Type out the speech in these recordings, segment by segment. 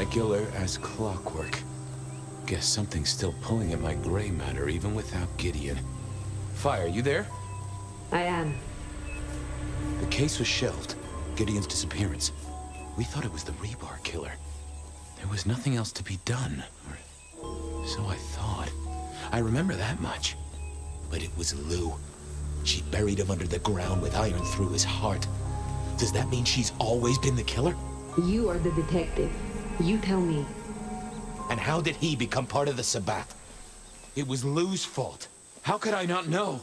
Regular as clockwork. Guess something's still pulling at my gray matter even without Gideon. Fire, you there? I am. The case was shelved. Gideon's disappearance. We thought it was the rebar killer. There was nothing else to be done. Or so I thought. I remember that much. But it was Lou. She buried him under the ground with iron through his heart. Does that mean she's always been the killer? You are the detective. You tell me. And how did he become part of the Sabbath? It was Lou's fault. How could I not know?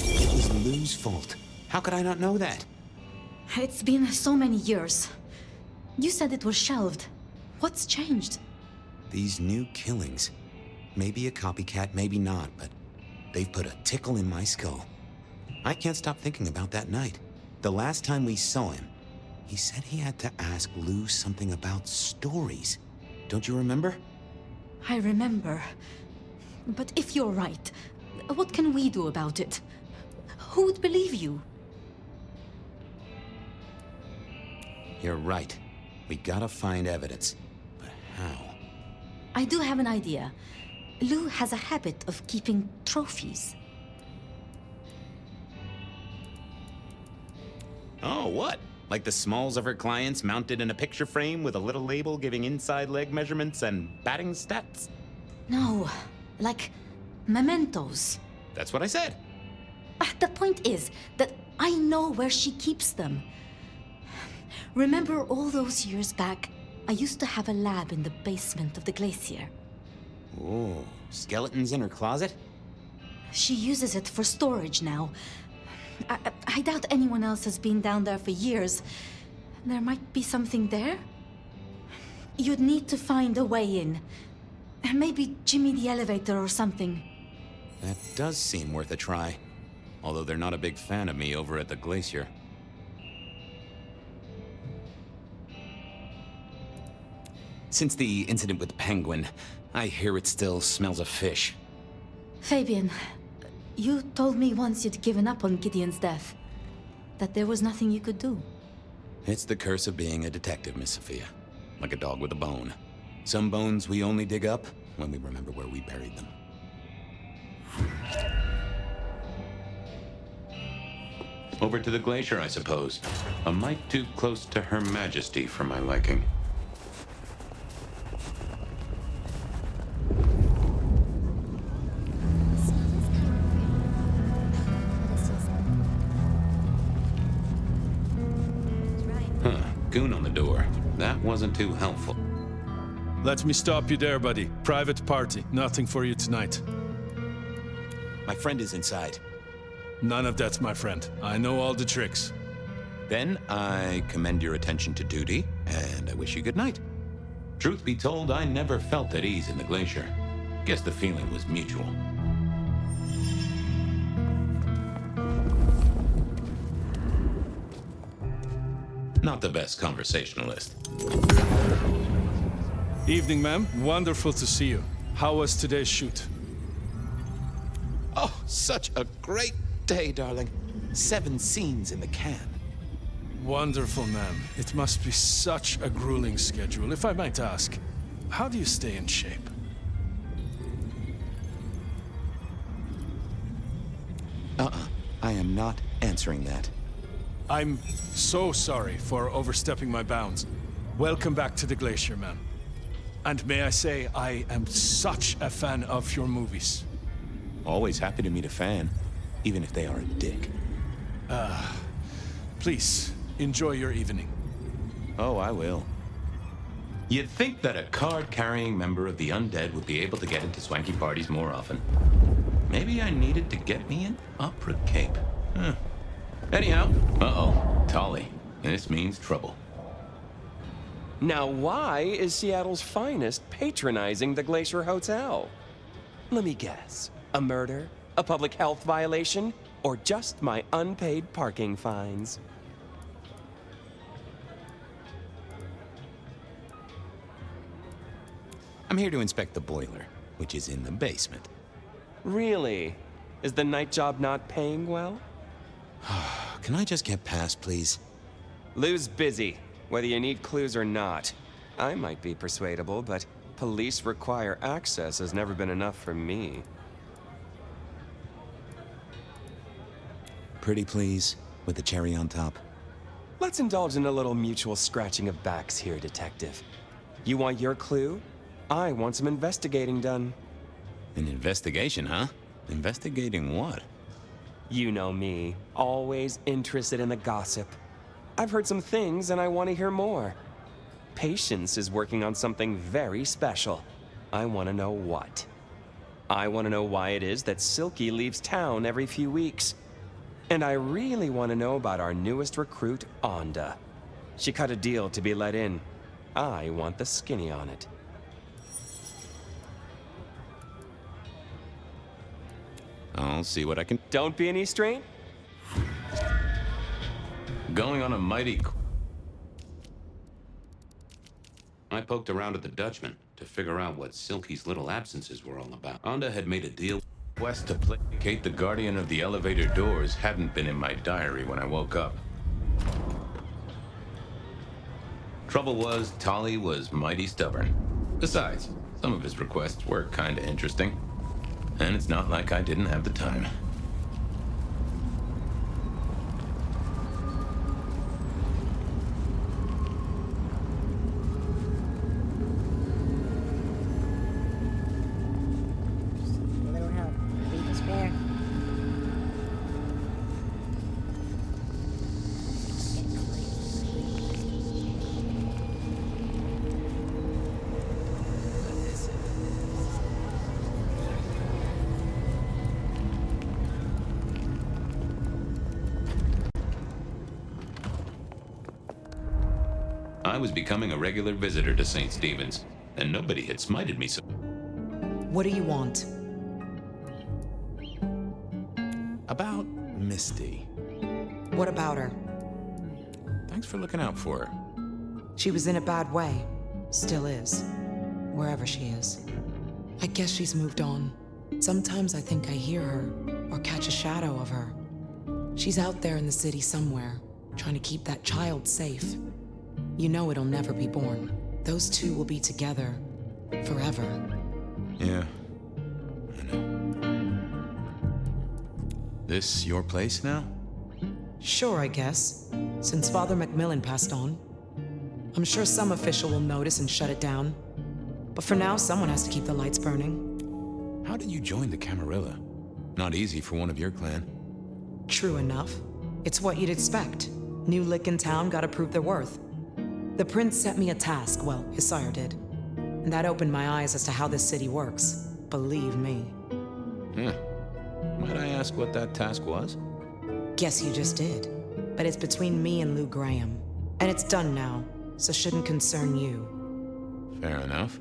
It was Lou's fault. How could I not know that? It's been so many years. You said it was shelved. What's changed? These new killings. Maybe a copycat, maybe not, but they've put a tickle in my skull. I can't stop thinking about that night. The last time we saw him, he said he had to ask Lou something about stories. Don't you remember? I remember. But if you're right, what can we do about it? Who would believe you? You're right. We gotta find evidence. But how? I do have an idea. Lou has a habit of keeping trophies. Oh, what? Like the smalls of her clients mounted in a picture frame with a little label giving inside leg measurements and batting stats? No, like mementos. That's what I said. The point is that I know where she keeps them. Remember all those years back, I used to have a lab in the basement of the glacier. Oh, skeletons in her closet? She uses it for storage now. I doubt anyone else has been down there for years. There might be something there. You'd need to find a way in. Maybe Jimmy the elevator or something. That does seem worth a try. Although they're not a big fan of me over at the glacier. Since the incident with the penguin, I hear it still smells of fish. Fabian, you told me once you'd given up on Gideon's death. That there was nothing you could do. It's the curse of being a detective, Miss Sophia. Like a dog with a bone. Some bones we only dig up when we remember where we buried them. Over to the glacier, I suppose. A mite too close to Her Majesty for my liking. Goon on the door. That wasn't too helpful. Let me stop you there, buddy. Private party. Nothing for you tonight. My friend is inside. None of that, my friend. I know all the tricks. Then I commend your attention to duty, and I wish you good night. Truth be told, I never felt at ease in the glacier. Guess the feeling was mutual. Not the best conversationalist. Evening, ma'am. Wonderful to see you. How was today's shoot? Oh, such a great day, darling. 7 scenes in the can. Wonderful, ma'am. It must be such a grueling schedule. If I might ask, how do you stay in shape? I am not answering that. I'm so sorry for overstepping my bounds. Welcome back to the glacier, ma'am. And may I say, I am such a fan of your movies. Always happy to meet a fan, even if they are a dick. Please, enjoy your evening. Oh, I will. You'd think that a card-carrying member of the undead would be able to get into swanky parties more often. Maybe I needed to get me an opera cape. Huh. Anyhow, uh-oh, Tolly. This means trouble. Now, why is Seattle's finest patronizing the Glacier Hotel? Let me guess. A murder? A public health violation? Or just my unpaid parking fines? I'm here to inspect the boiler, which is in the basement. Really? Is the night job not paying well? Can I just get past, please? Lou's busy, whether you need clues or not. I might be persuadable, but police require access has never been enough for me. Pretty please, with the cherry on top. Let's indulge in a little mutual scratching of backs here, Detective. You want your clue? I want some investigating done. An investigation, huh? Investigating what? You know me, always interested in the gossip. I've heard some things and I want to hear more. Patience is working on something very special. I want to know what. I want to know why it is that Silky leaves town every few weeks. And I really want to know about our newest recruit, Onda. She cut a deal to be let in. I want the skinny on it. I'll see what I can... Don't be any strain. Going on a mighty... I poked around at the Dutchman to figure out what Silky's little absences were all about. Onda had made a deal. Quest to placate the guardian of the elevator doors hadn't been in my diary when I woke up. Trouble was, Tolly was mighty stubborn. Besides, some of his requests were kinda interesting. And it's not like I didn't have the time. Little help. Be despair. I was becoming a regular visitor to St. Stephen's, and nobody had smited me so. What do you want? About Misty. What about her? Thanks for looking out for her. She was in a bad way. Still is. Wherever she is. I guess she's moved on. Sometimes I think I hear her, or catch a shadow of her. She's out there in the city somewhere, trying to keep that child safe. You know it'll never be born. Those two will be together forever. Yeah, I know. This your place now? Sure, I guess. Since Father Macmillan passed on. I'm sure some official will notice and shut it down. But for now, someone has to keep the lights burning. How did you join the Camarilla? Not easy for one of your clan. True enough. It's what you'd expect. New lick in town gotta prove their worth. The prince set me a task, well, his sire did. And that opened my eyes as to how this city works. Believe me. Might I ask what that task was? Guess you just did. But it's between me and Lou Graham. And it's done now, so shouldn't concern you. Fair enough.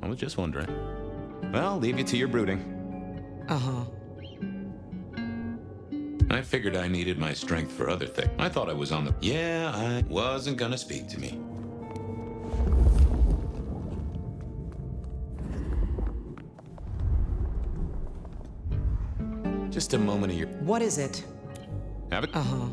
I was just wondering. Well, leave you to your brooding. Uh-huh. I figured I needed my strength for other things. I thought I was on the... Yeah, I wasn't gonna speak to me. Just a moment of your... What is it? Have it? Uh-huh.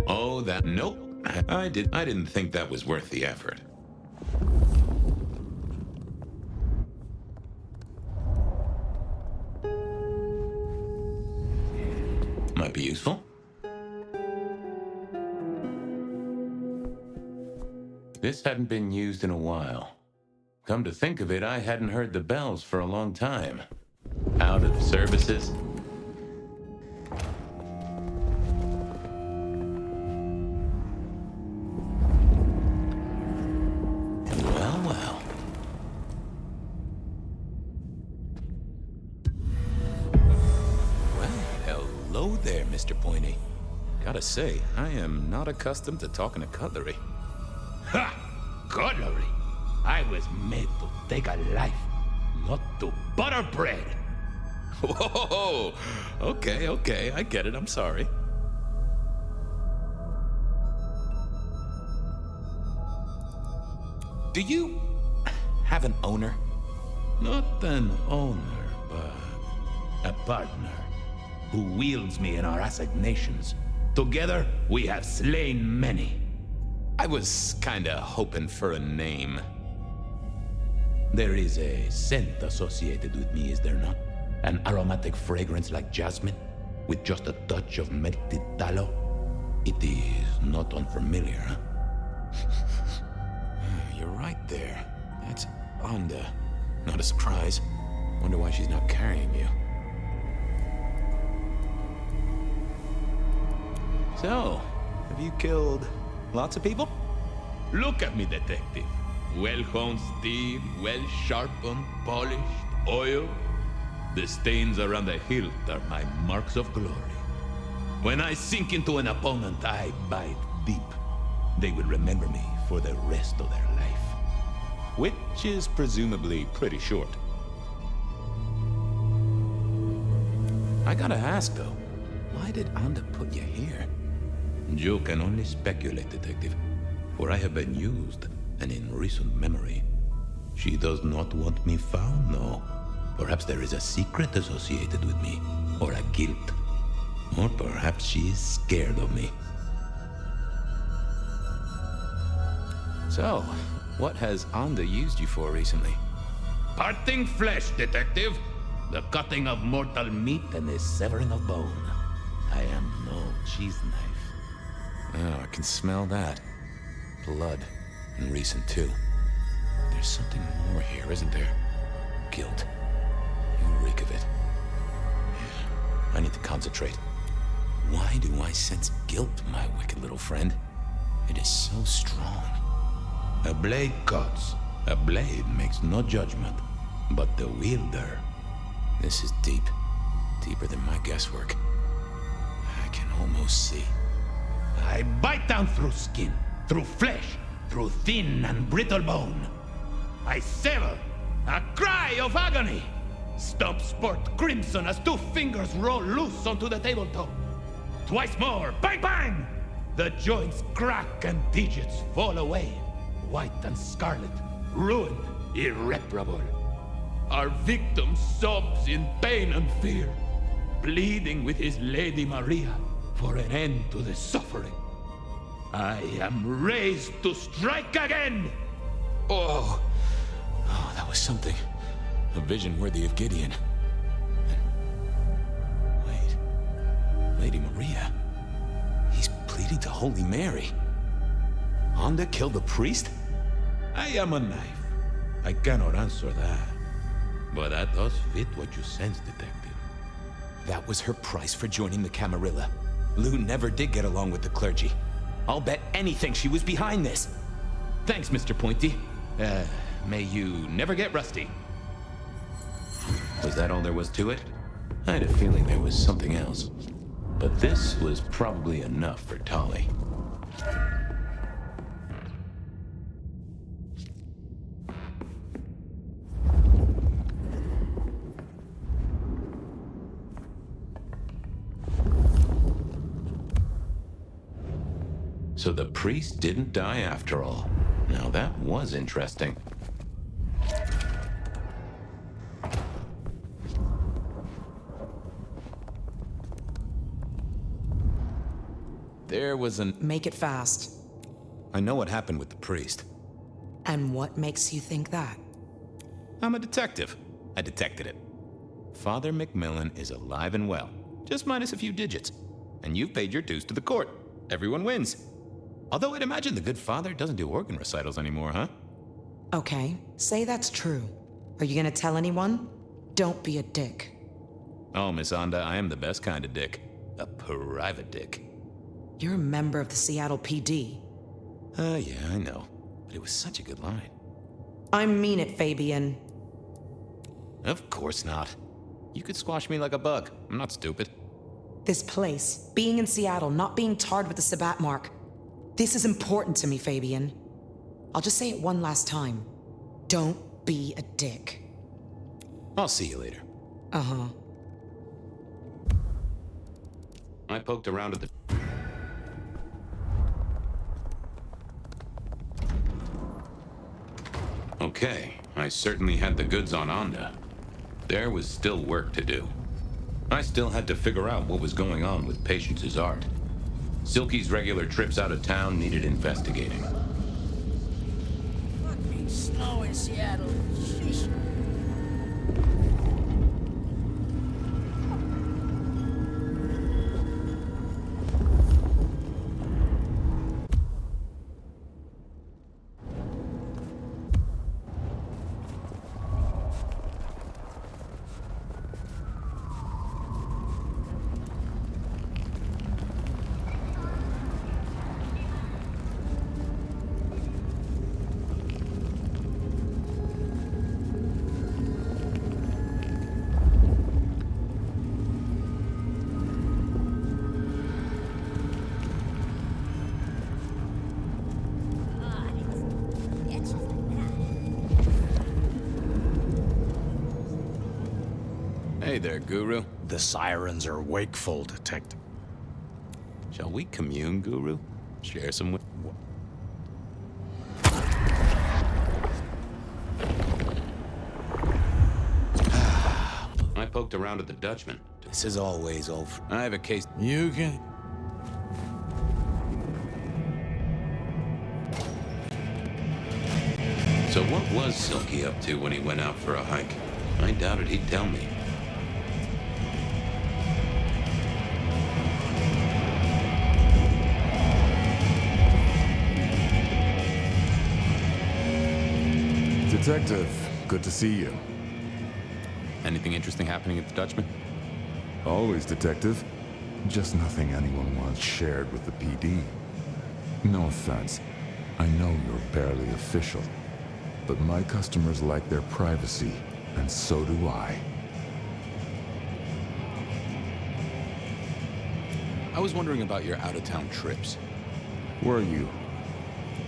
Oh, that... Nope. I didn't think that was worth the effort. Might be useful. This hadn't been used in a while. Come to think of it, I hadn't heard the bells for a long time. Out of services. Well, well. Well, hello there, Mr. Pointy. Gotta say, I am not accustomed to talking to cutlery. Ha! cutlery. I was made to take a life, not to butter bread. Whoa! Okay, I get it. I'm sorry. Do you have an owner? Not an owner, but a partner who wields me in our assignations. Together, we have slain many. I was kinda hoping for a name. There is a scent associated with me, is there not? An aromatic fragrance like jasmine, with just a touch of melted tallow. It is not unfamiliar, huh? You're right there. That's Onda. Not a surprise. Wonder why she's not carrying you. So, have you killed lots of people? Look at me, detective. Well-honed steel, well-sharpened, polished, oil. The stains around the hilt are my marks of glory. When I sink into an opponent, I bite deep. They will remember me for the rest of their life. Which is presumably pretty short. I gotta ask, though, why did Onda put you here? You can only speculate, detective, for I have been used, and in recent memory. She does not want me found, no. Perhaps there is a secret associated with me, or a guilt. Or perhaps she is scared of me. So, what has Onda used you for recently? Parting flesh, detective. The cutting of mortal meat and the severing of bone. I am no cheese knife. Oh, I can smell that. Blood. And recent, too. There's something more here, isn't there? Guilt. You reek of it. Yeah, I need to concentrate. Why do I sense guilt, my wicked little friend? It is so strong. A blade cuts. A blade makes no judgment. But the wielder... This is deep. Deeper than my guesswork. I can almost see. I bite down through skin, through flesh, through thin and brittle bone. I sever, a cry of agony. Stumps spurt crimson as 2 fingers roll loose onto the tabletop. Twice more, bang bang! The joints crack and digits fall away. White and scarlet, ruined, irreparable. Our victim sobs in pain and fear, pleading with his Lady Maria for an end to the suffering. I am raised to strike again! Oh, that was something. A vision worthy of Gideon. Wait. Lady Maria? He's pleading to Holy Mary. Onda killed the priest? I am a knife. I cannot answer that. But that does fit what you sense, detective. That was her price for joining the Camarilla. Lou never did get along with the clergy. I'll bet anything she was behind this. Thanks, Mr. Pointy. May you never get rusty. Was that all there was to it? I had a feeling there was something else. But this was probably enough for Tolly. So the priest didn't die after all. Now that was interesting. There was an... Make it fast. I know what happened with the priest. And what makes you think that? I'm a detective. I detected it. Father McMillan is alive and well, just minus a few digits. And you've paid your dues to the court. Everyone wins. Although I'd imagine the good father doesn't do organ recitals anymore, huh? Okay, say that's true. Are you gonna tell anyone? Don't be a dick. Oh, Miss Onda, I am the best kind of dick. A private dick. You're a member of the Seattle PD. Yeah, I know. But it was such a good line. I mean it, Fabian. Of course not. You could squash me like a bug. I'm not stupid. This place, being in Seattle, not being tarred with the Sabbat mark. This is important to me, Fabian. I'll just say it one last time. Don't be a dick. I'll see you later. Uh-huh. I poked around at the... Okay, I certainly had the goods on Onda. There was still work to do. I still had to figure out what was going on with Patience's art. Silky's regular trips out of town needed investigating. Fucking snow in Seattle. Sheesh. Hey there, Guru. The sirens are wakeful, Detective. Shall we commune, Guru? Share some... I poked around at the Dutchman. This is always over. I have a case... You can... So what was Silky up to when he went out for a hike? I doubted he'd tell me. Detective, good to see you. Anything interesting happening at the Dutchman? Always, Detective. Just nothing anyone wants shared with the PD. No offense. I know you're barely official. But my customers like their privacy, and so do I. I was wondering about your out-of-town trips. Were you?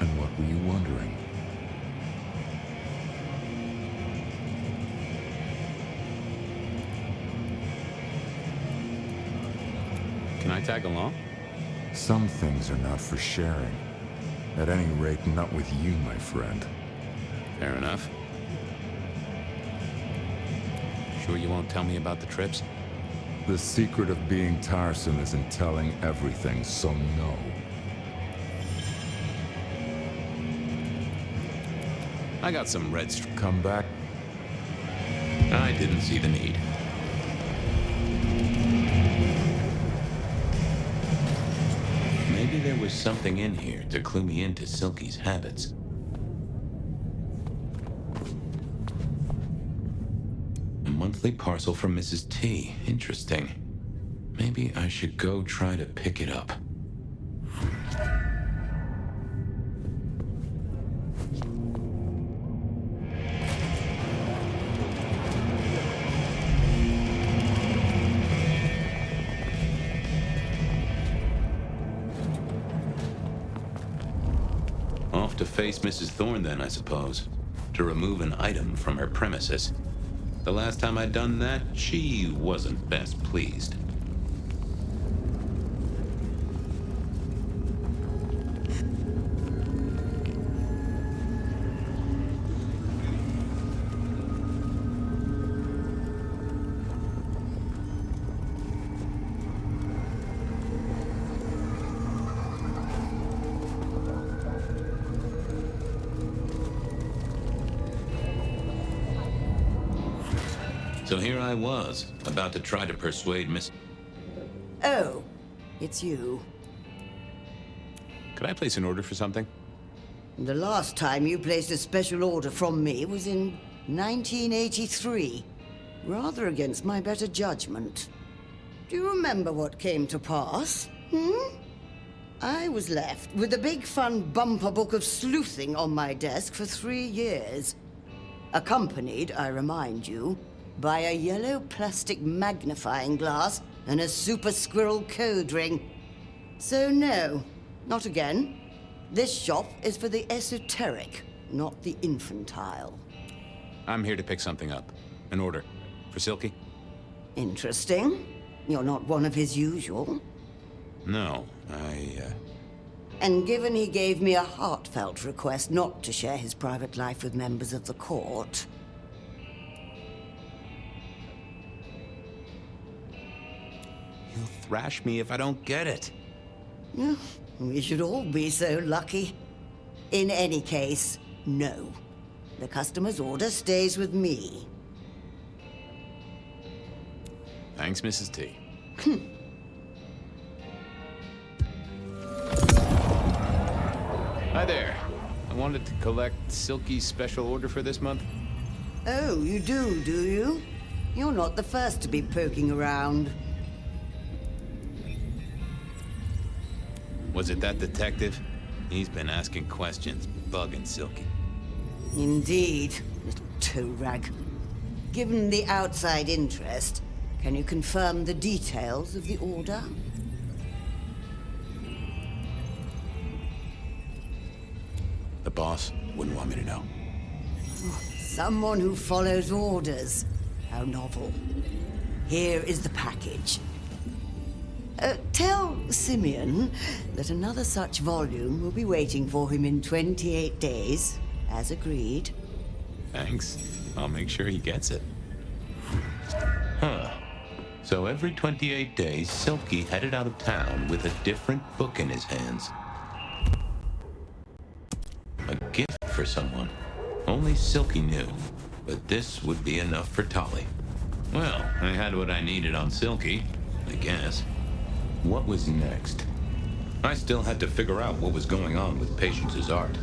And what were you wondering? Can I tag along? Some things are not for sharing. At any rate, not with you, my friend. Fair enough. Sure you won't tell me about the trips? The secret of being tiresome is in telling everything, so no. I got some red str- Come back. I didn't see the need. Maybe there was something in here to clue me into Silky's habits. A monthly parcel from Mrs. T. Interesting. Maybe I should go try to pick it up. Off to face Mrs. Thorne then, I suppose. To remove an item from her premises. The last time I'd done that, she wasn't best pleased. So here I was, about to try to persuade Miss... Oh, it's you. Could I place an order for something? The last time you placed a special order from me was in 1983. Rather against my better judgment. Do you remember what came to pass? I was left with a big fun bumper book of sleuthing on my desk for 3 years. Accompanied, I remind you, by a yellow plastic magnifying glass and a super squirrel code ring. So no, not again. This shop is for the esoteric, not the infantile. I'm here to pick something up. An order. For Silky? Interesting. You're not one of his usual. No, And given he gave me a heartfelt request not to share his private life with members of the court... He'll thrash me if I don't get it. We should all be so lucky. In any case, no. The customer's order stays with me. Thanks, Mrs. T. Hi there. I wanted to collect Silky's special order for this month. Oh, you do you? You're not the first to be poking around. Was it that detective? He's been asking questions, bugging Silky. Indeed, little toe rag. Given the outside interest, can you confirm the details of the order? The boss wouldn't want me to know. Someone who follows orders. How novel. Here is the package. Tell Simeon that another such volume will be waiting for him in 28 days, as agreed. Thanks. I'll make sure he gets it. Huh. So every 28 days, Silky headed out of town with a different book in his hands. A gift for someone. Only Silky knew, but this would be enough for Tolly. Well, I had what I needed on Silky, I guess. What was next? I still had to figure out what was going on with Patience's art.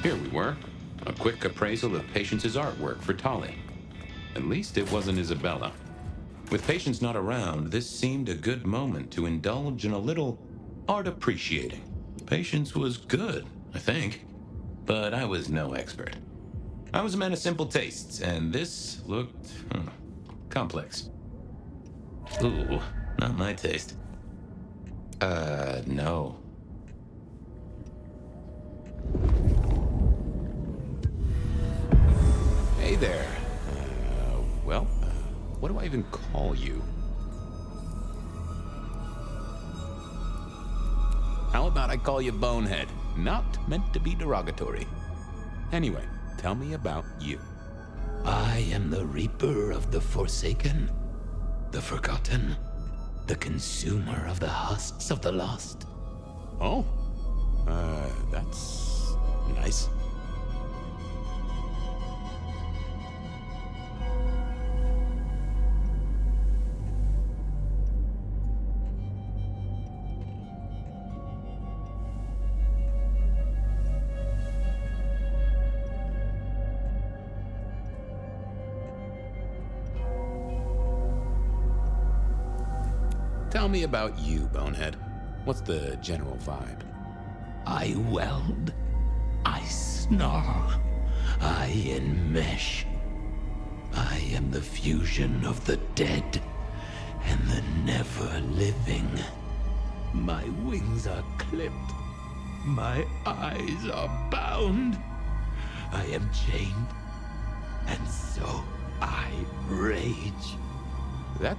Here we were. A quick appraisal of Patience's artwork for Tolly. At least it wasn't Isabella. With Patience not around, this seemed a good moment to indulge in a little art appreciating. Patience was good, I think. But I was no expert. I was a man of simple tastes, and this looked complex. Ooh, not my taste. No. Hey there. What do I even call you? How about I call you Bonehead? Not meant to be derogatory. Anyway, tell me about you. I am the Reaper of the Forsaken, the Forgotten, the Consumer of the Husks of the Lost. Oh, that's nice. Tell me about you, Bonehead. What's the general vibe? I weld. I snarl. I enmesh. I am the fusion of the dead and the never-living. My wings are clipped. My eyes are bound. I am chained. And so I rage. That,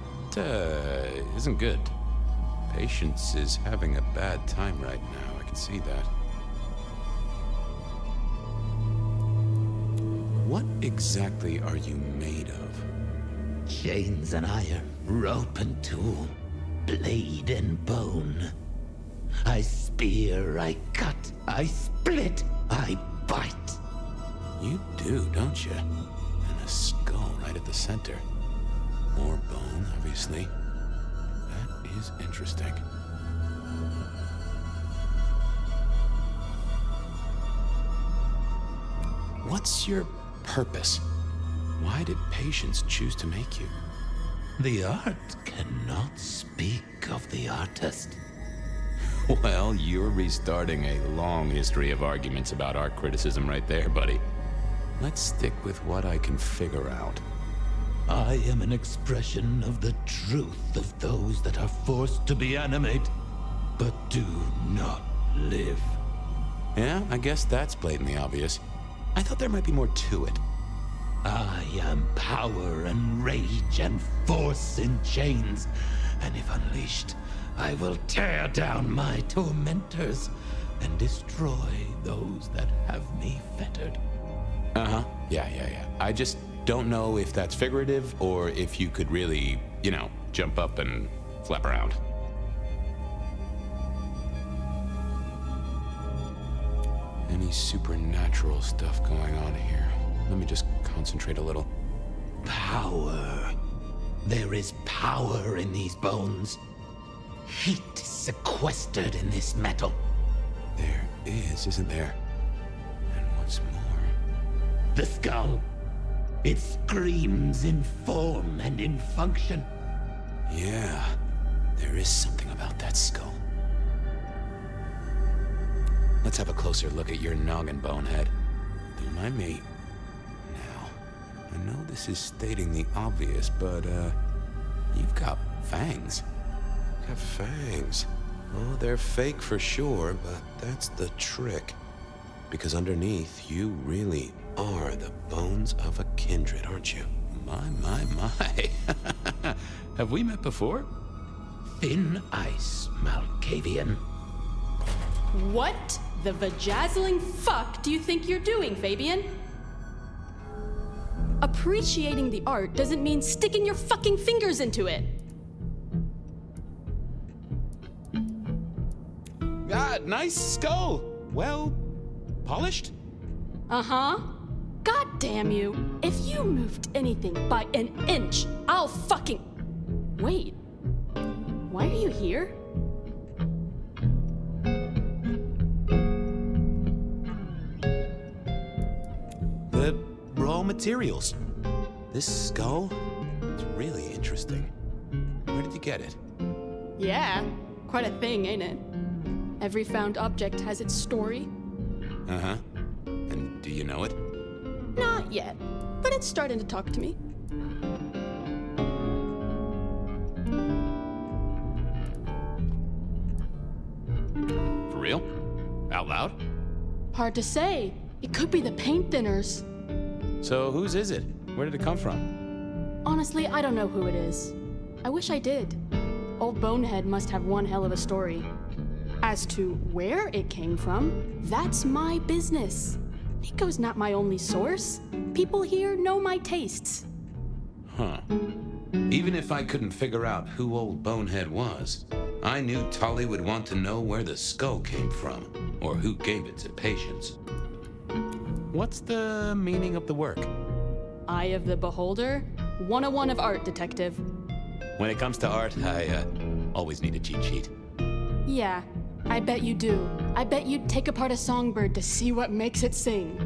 isn't good. Patience is having a bad time right now. I can see that. What exactly are you made of? Chains and iron, rope and tool, blade and bone. I spear, I cut, I split, I bite. You do, don't you? And a skull right at the center. More bone, obviously. That is interesting. What's your purpose? Why did Patience choose to make you? The art cannot speak of the artist. Well, you're restarting a long history of arguments about art criticism right there, buddy. Let's stick with what I can figure out. I am an expression of the truth of those that are forced to be animate, but do not live. Yeah, I guess that's blatantly obvious. I thought there might be more to it. I am power and rage and force in chains, and if unleashed, I will tear down my tormentors and destroy those that have me fettered. Uh-huh. Yeah. I just don't know if that's figurative or if you could really, jump up and flap around. Any supernatural stuff going on here? Let me just concentrate a little. Power. There is power in these bones. Heat is sequestered in this metal. There is, isn't there? And what's more? The skull. It screams in form and in function. Yeah, there is something about that skull. Let's have a closer look at your noggin, Bonehead. Don't mind me. Now, I know this is stating the obvious, but, you've got fangs. Got fangs. Oh, they're fake for sure, but that's the trick. Because underneath, you really are the bones of a kindred, aren't you? My. Have we met before? Thin ice, Malkavian. What the vajazzling fuck do you think you're doing, Fabian? Appreciating the art doesn't mean sticking your fucking fingers into it. Ah, nice skull. Well, polished? Uh-huh. God damn you. If you moved anything by an inch, I'll fucking... Wait. Why are you here? The raw materials. This skull? It's really interesting. Where did you get it? Yeah, quite a thing, ain't it? Every found object has its story. Uh-huh. And do you know it? Not yet, but it's starting to talk to me. For real? Out loud? Hard to say. It could be the paint thinners. So whose is it? Where did it come from? Honestly, I don't know who it is. I wish I did. Old Bonehead must have one hell of a story. As to where it came from, that's my business. Nico's not my only source. People here know my tastes. Huh. Even if I couldn't figure out who old Bonehead was, I knew Tolly would want to know where the skull came from, or who gave it to patients. What's the meaning of the work? Eye of the Beholder? 101 of art, detective. When it comes to art, I always need a cheat sheet. Yeah, I bet you do. I bet you'd take apart a songbird to see what makes it sing.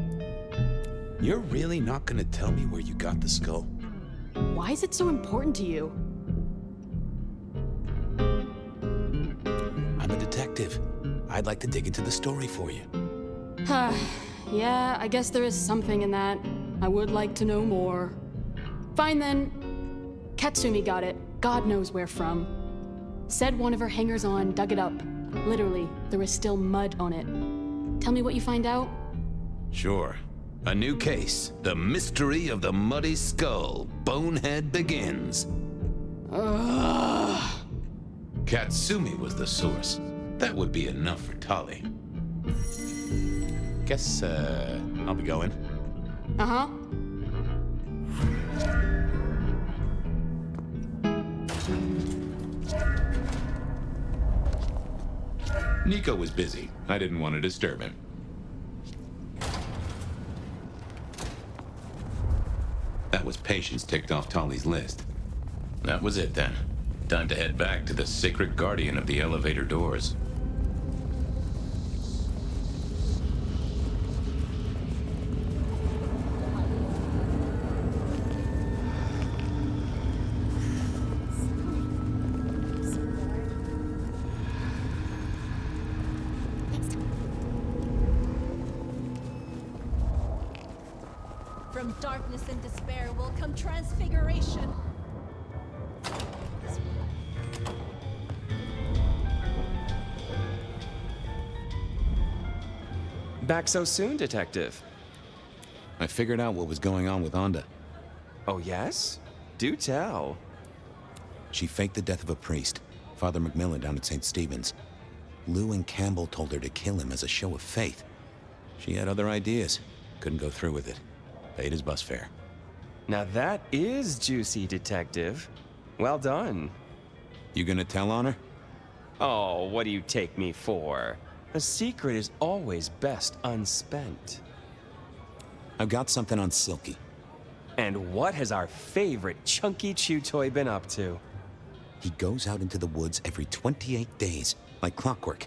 You're really not gonna tell me where you got the skull? Why is it so important to you? I'm a detective. I'd like to dig into the story for you. Yeah, I guess there is something in that. I would like to know more. Fine then. Katsumi got it. God knows where from. Said one of her hangers-on dug it up. Literally, there was still mud on it. Tell me what you find out? Sure. A new case. The mystery of the muddy skull. Bonehead begins. Ugh. Katsumi was the source. That would be enough for Tolly. Guess, I'll be going. Uh-huh. Nico was busy. I didn't want to disturb him. That was patients ticked off Tolly's list. That was it then. Time to head back to the sacred guardian of the elevator doors. From darkness and despair will come transfiguration. Back so soon, Detective? I figured out what was going on with Onda. Oh, yes? Do tell. She faked the death of a priest, Father Macmillan down at St. Stephen's. Lou and Campbell told her to kill him as a show of faith. She had other ideas. Couldn't go through with it. Paid his bus fare. Now that is juicy, Detective. Well done. You gonna tell on her? Oh, what do you take me for? A secret is always best unspent. I've got something on Silky. And what has our favorite chunky chew toy been up to? He goes out into the woods every 28 days, like clockwork.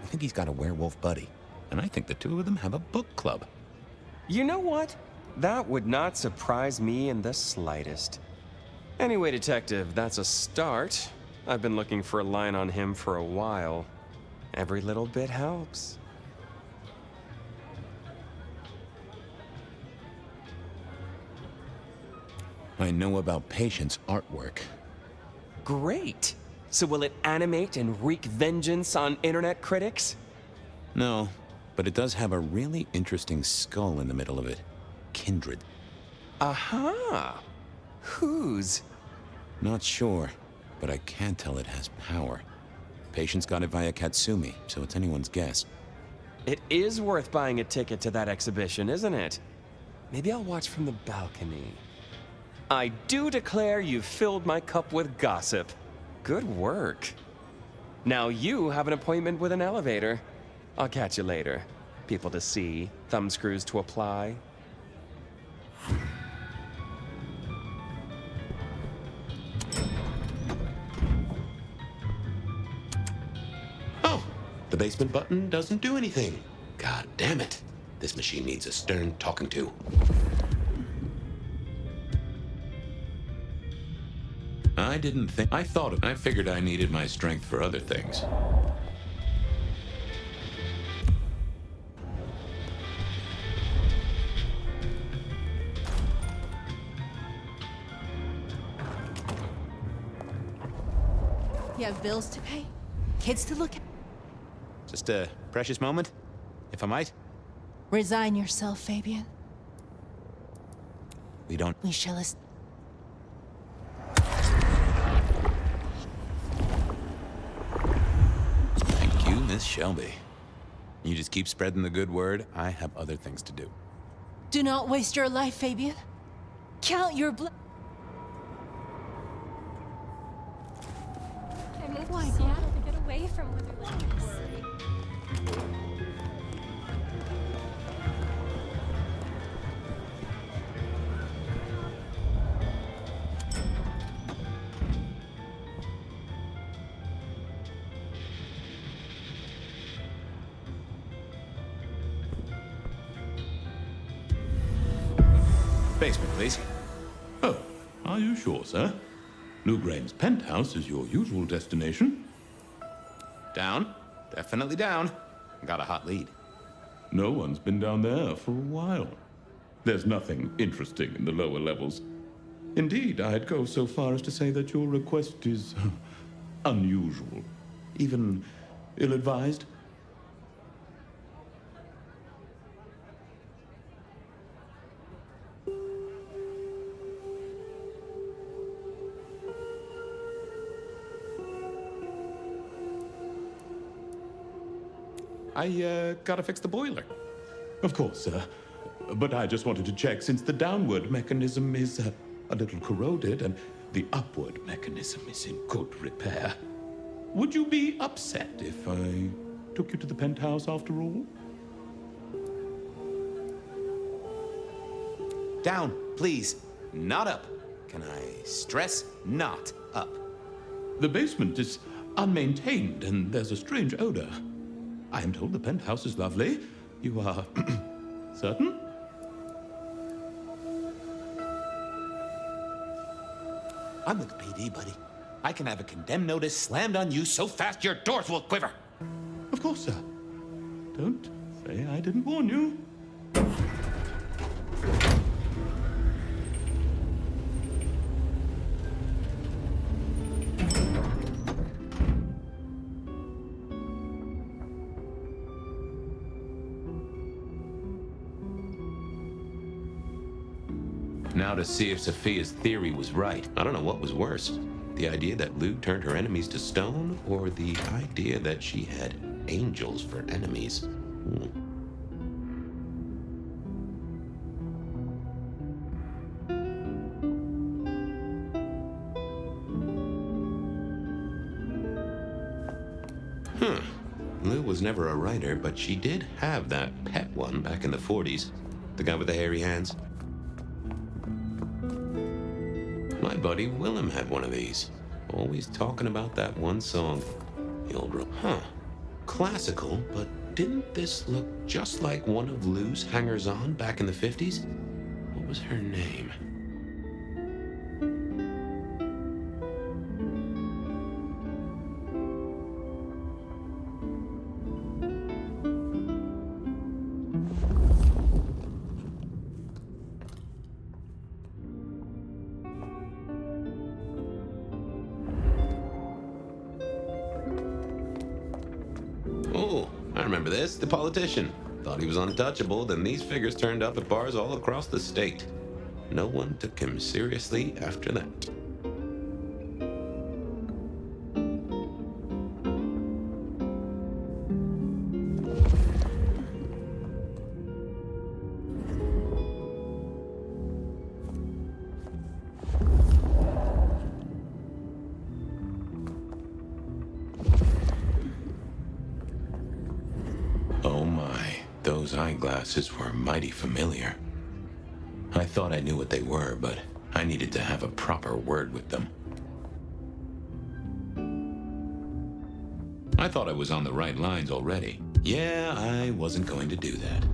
I think he's got a werewolf buddy, and I think the two of them have a book club. You know what? That would not surprise me in the slightest. Anyway, Detective, that's a start. I've been looking for a line on him for a while. Every little bit helps. I know about Patient's artwork. Great! So will it animate and wreak vengeance on internet critics? No, but it does have a really interesting skull in the middle of it. Kindred. Aha! Whose? Not sure, but I can tell it has power. Patient's got it via Katsumi, so it's anyone's guess. It is worth buying a ticket to that exhibition, isn't it? Maybe I'll watch from the balcony. I do declare you've filled my cup with gossip. Good work. Now you have an appointment with an elevator. I'll catch you later. People to see, thumbscrews to apply. Oh, the basement button doesn't do anything. God damn it. This machine needs a stern talking to. I didn't think... I figured I needed my strength for other things. You have bills to pay, kids to look at. Just a precious moment, if I might. Resign yourself, Fabian. We shall... Thank you, Miss Shelby. You just keep spreading the good word. I have other things to do. Do not waste your life, Fabian. Count your blood. I moved to Seattle to get away from weather like this. Basement, please. Oh, are you sure, sir? Newgrave's penthouse is your usual destination. Down. Definitely down. Got a hot lead. No one's been down there for a while. There's nothing interesting in the lower levels. Indeed, I'd go so far as to say that your request is unusual, even ill-advised. I gotta fix the boiler. Of course, sir. But I just wanted to check since the downward mechanism is a little corroded and the upward mechanism is in good repair. Would you be upset if I took you to the penthouse after all? Down, please. Not up. Can I stress not up? The basement is unmaintained and there's a strange odor. I am told the penthouse is lovely. You are certain? I'm with the PD, buddy. I can have a condemned notice slammed on you so fast your doors will quiver. Of course, sir. Don't Say I didn't warn you. Now to see if Sophia's theory was right. I don't know what was worse. The idea that Lou turned her enemies to stone, or the idea that she had angels for enemies. Lou was never a writer, but she did have that pet one back in the 40s. The guy with the hairy hands. My buddy Willem had one of these. Always talking about that one song. The old classical, but didn't this look just like one of Lou's hangers-on back in the 50s? What was her name? Oh, I remember this. The politician. Thought he was untouchable, then these figures turned up at bars all across the state. No one took him seriously after that. Oh my, those eyeglasses were mighty familiar. I thought I knew what they were, but I needed to have a proper word with them. I thought I was on the right lines already. Yeah, I wasn't going to do that.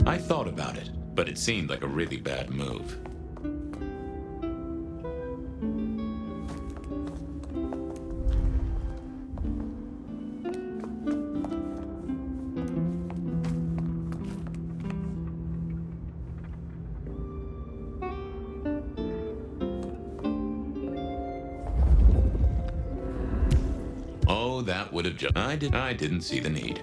I thought about it, but it seemed like a really bad move. Oh, that would have just... I didn't see the need.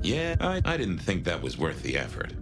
Yeah, I didn't think that was worth the effort.